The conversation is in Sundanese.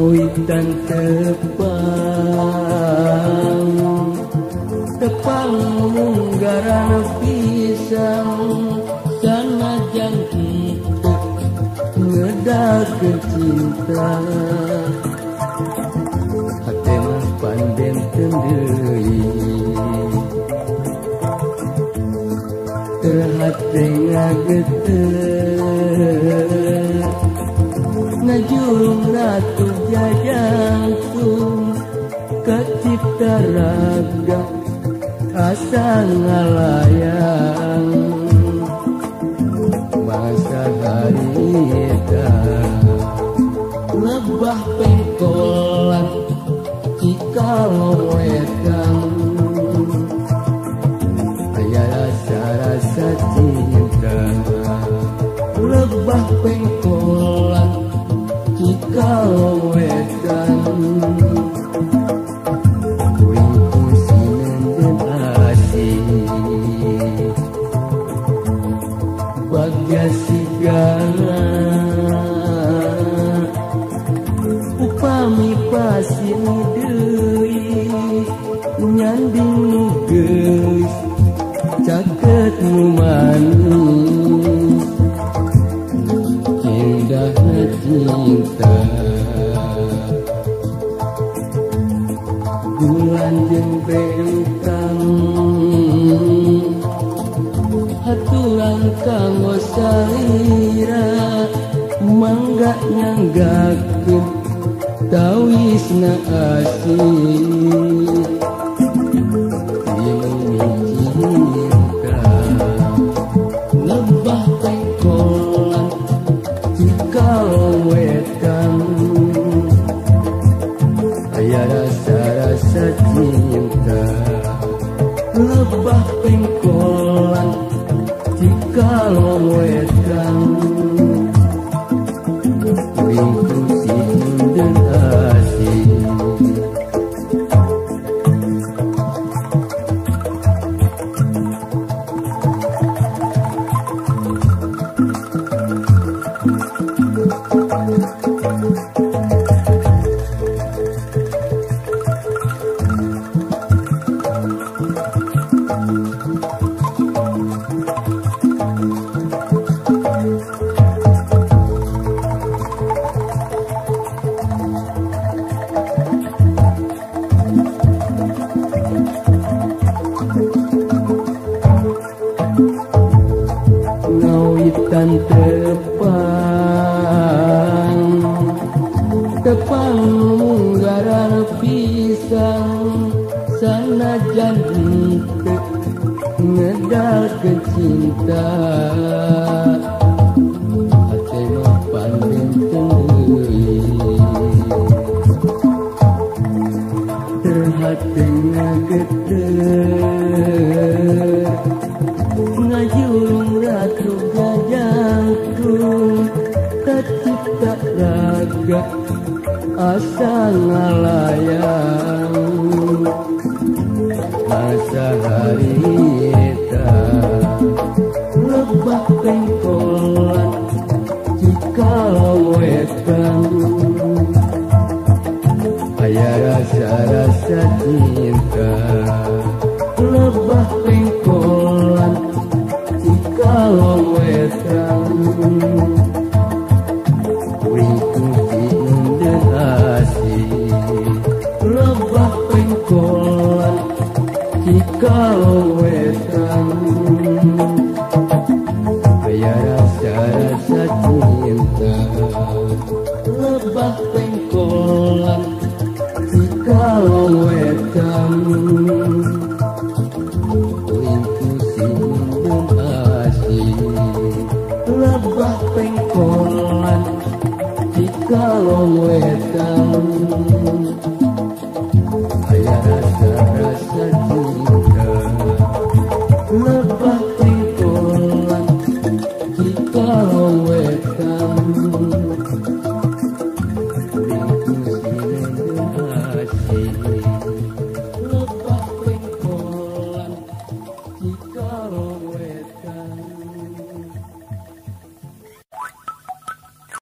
Witan tepang munggaran pisang sanajan henteu ngedakeun cinta hate mah pandenten deui terhate ngageuteuh ngajurung ratu jajangtung kacipta raga asa ngalayang masa harita lebah pengkolan cikalo wedang aya rasa-rasa cinta lebah pengkolan cikalo wedang bagja sigala upami pasir deui nyanding nu geus caket nu manis indahna cinta bulan jeung bentang haturan kanggo salira mangga nyanggakeun tawisna asih cinta lebah pengkolan cikalo wedang aya rasa-rasa cinta lebah pengkolan cikalo wedang ringkung sindeun asih Witan tepang munggaran pisang sanajan henteu ngedakeun cinta hate mah pandenten deui terhate ngageuteuh ngajurung ratu jajangtung kacipta raga asa ngalayang masa harita lebah pengkolan cikalo wedang aya rasa-rasa cinta lebah pengkolan cikalo wedang ringkung sindeun asih lebah pengkolan cikalo wedang aya rasa-rasa cinta lebah pengkolan cikalo wedang